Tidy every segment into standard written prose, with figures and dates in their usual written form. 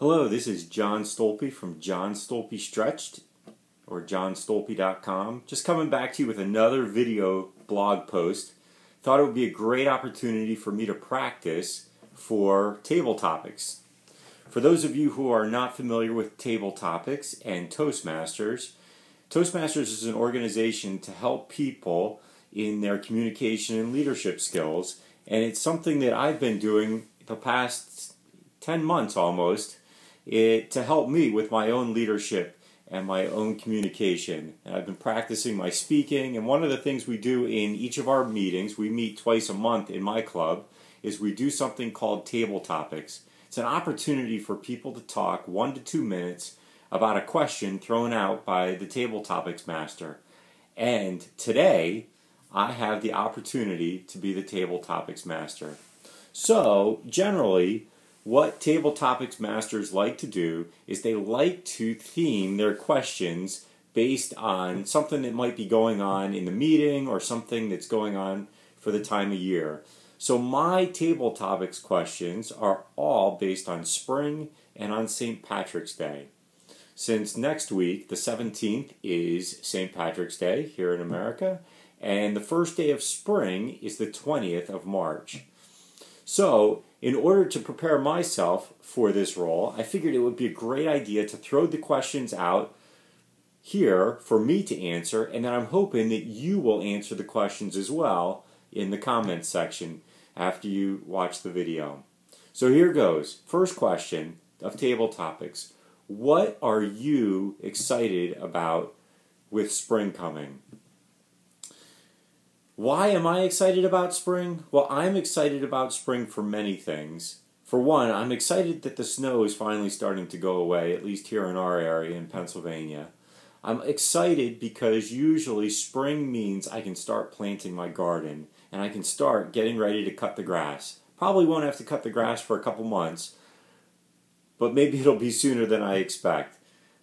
Hello, this is John Stolpe from John Stolpe Stretched, or johnstolpe.com. Just coming back to you with another video blog post. Thought it would be a great opportunity for me to practice for table topics. For those of you who are not familiar with table topics and Toastmasters, Toastmasters is an organization to help people in their communication and leadership skills, and it's something that I've been doing the past 10 months almost to help me with my own leadership and my own communication. And I've been practicing my speaking, and one of the things we do in each of our meetings, we meet twice a month in my club, is we do something called table topics. It's an opportunity for people to talk 1 to 2 minutes about a question thrown out by the table topics master. And today, I have the opportunity to be the table topics master. So, generally, what table topics masters like to do is they like to theme their questions based on something that might be going on in the meeting or something that's going on for the time of year. So my table topics questions are all based on spring and on St. Patrick's Day. Since next week, the 17th, is St. Patrick's Day here in America, and the first day of spring is the 20th of March. So, in order to prepare myself for this role, I figured it would be a great idea to throw the questions out here for me to answer, and then I'm hoping that you will answer the questions as well in the comments section after you watch the video. So here goes. First question of table topics. What are you excited about with spring coming? Why am I excited about spring? Well, I'm excited about spring for many things. For one, I'm excited that the snow is finally starting to go away, at least here in our area in Pennsylvania. I'm excited because usually spring means I can start planting my garden and I can start getting ready to cut the grass. Probably won't have to cut the grass for a couple months, but maybe it'll be sooner than I expect.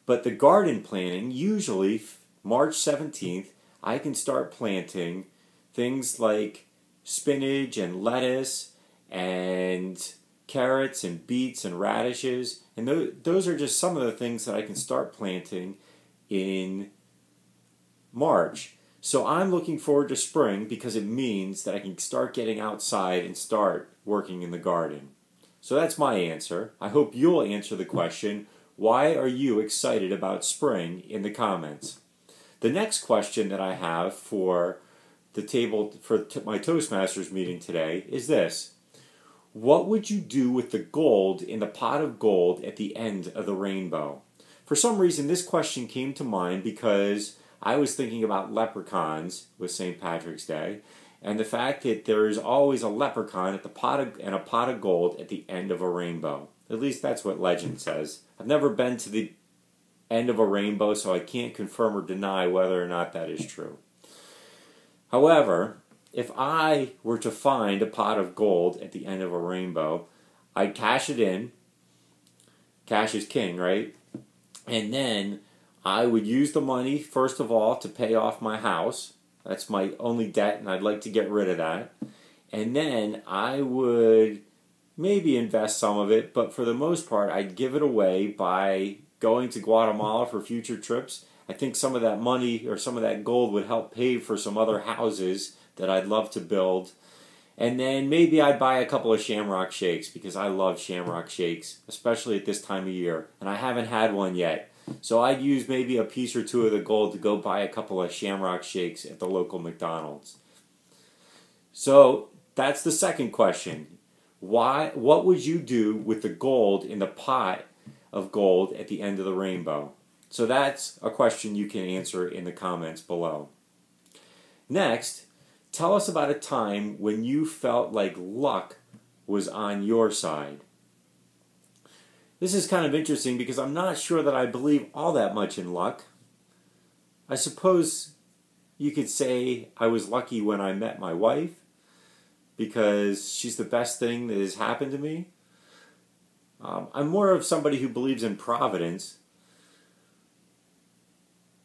But the garden planting, usually March 17th, I can start planting things like spinach and lettuce and carrots and beets and radishes. And those are just some of the things that I can start planting in March. So I'm looking forward to spring because it means that I can start getting outside and start working in the garden. So that's my answer. I hope you'll answer the question, why are you excited about spring, in the comments. The next question that I have for the table for my Toastmasters meeting today is this. What would you do with the gold in the pot of gold at the end of the rainbow? For some reason, this question came to mind because I was thinking about leprechauns with St. Patrick's Day, and the fact that there is always a leprechaun at the pot of gold at the end of a rainbow. At least that's what legend says. I've never been to the end of a rainbow, so I can't confirm or deny whether or not that is true. However, if I were to find a pot of gold at the end of a rainbow, I'd cash it in. Cash is king, right? And then I would use the money, first of all, to pay off my house. That's my only debt, and I'd like to get rid of that. And then I would maybe invest some of it, but for the most part, I'd give it away by going to Guatemala for future trips. I think some of that money or some of that gold would help pay for some other houses that I'd love to build. And then maybe I'd buy a couple of shamrock shakes because I love shamrock shakes, especially at this time of year. And I haven't had one yet. So I'd use maybe a piece or two of the gold to go buy a couple of shamrock shakes at the local McDonald's. So that's the second question. What would you do with the gold in the pot of gold at the end of the rainbow? So that's a question you can answer in the comments below. Next, tell us about a time when you felt like luck was on your side. This is kind of interesting because I'm not sure that I believe all that much in luck. I suppose you could say I was lucky when I met my wife because she's the best thing that has happened to me. I'm more of somebody who believes in providence.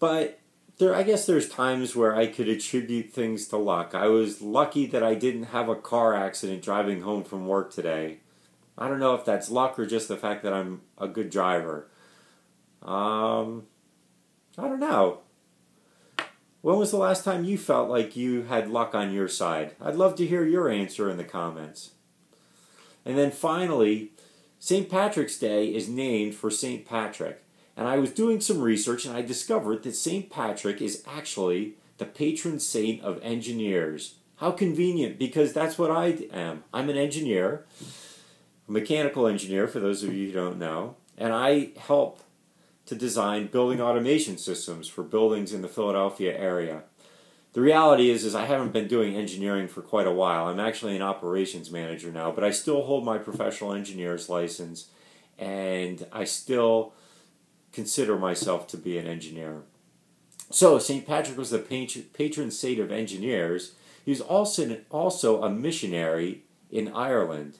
But I guess there's times where I could attribute things to luck. I was lucky that I didn't have a car accident driving home from work today. I don't know if that's luck or just the fact that I'm a good driver. I don't know. When was the last time you felt like you had luck on your side? I'd love to hear your answer in the comments. And then finally, St. Patrick's Day is named for St. Patrick. And I was doing some research and I discovered that St. Patrick is actually the patron saint of engineers. How convenient, because that's what I am. I'm an engineer, a mechanical engineer for those of you who don't know, and I help to design building automation systems for buildings in the Philadelphia area. The reality is I haven't been doing engineering for quite a while. I'm actually an operations manager now, but I still hold my professional engineer's license, and I still consider myself to be an engineer. So St. Patrick was the patron saint of engineers. He was also a missionary in Ireland.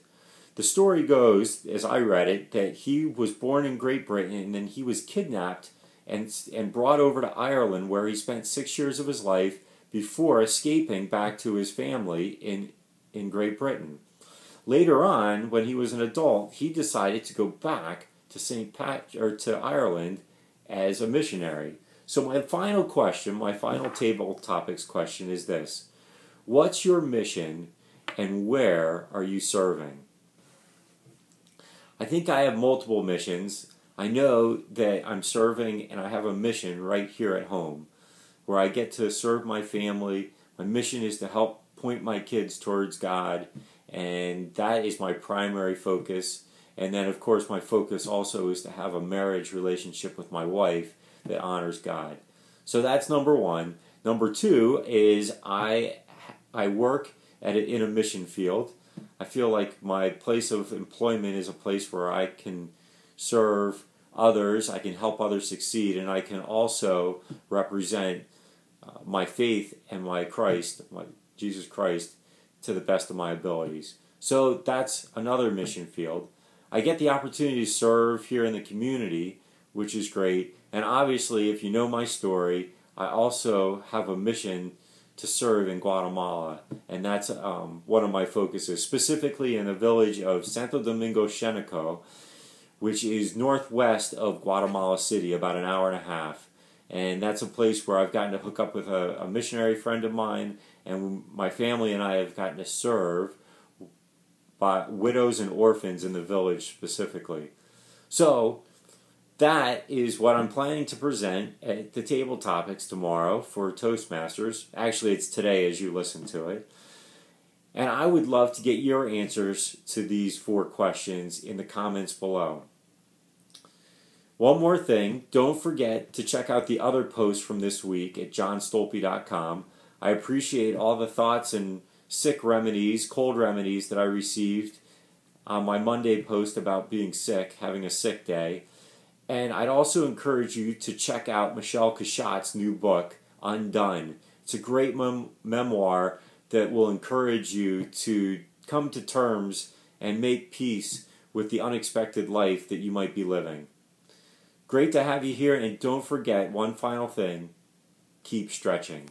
The story goes, as I read it, that he was born in Great Britain and then he was kidnapped and brought over to Ireland, where he spent 6 years of his life before escaping back to his family in Great Britain. Later on, when he was an adult, he decided to go back to to Ireland as a missionary. So my final question, my final table topics question is this: what's your mission and where are you serving? I think I have multiple missions. I know that I'm serving and I have a mission right here at home where I get to serve my family. My mission is to help point my kids towards God, and that is my primary focus. And then, of course, my focus also is to have a marriage relationship with my wife that honors God. So that's number one. Number two is I work in a mission field. I feel like my place of employment is a place where I can serve others, I can help others succeed, and I can also represent my faith and my Jesus Christ, to the best of my abilities. So that's another mission field. I get the opportunity to serve here in the community, which is great. And obviously, if you know my story, I also have a mission to serve in Guatemala, and that's one of my focuses, specifically in the village of Santo Domingo Xenico, which is northwest of Guatemala City, about an hour and a half. And that's a place where I've gotten to hook up with a missionary friend of mine, and my family and I have gotten to serve by widows and orphans in the village specifically. So that is what I'm planning to present at the table topics tomorrow for Toastmasters. Actually, it's today as you listen to it. And I would love to get your answers to these 4 questions in the comments below. One more thing, don't forget to check out the other posts from this week at johnstolpe.com. I appreciate all the thoughts and cold remedies that I received on my Monday post about being sick, having a sick day. And I'd also encourage you to check out Michelle Cachat's new book, Undone. It's a great memoir that will encourage you to come to terms and make peace with the unexpected life that you might be living. Great to have you here, and don't forget one final thing: keep stretching.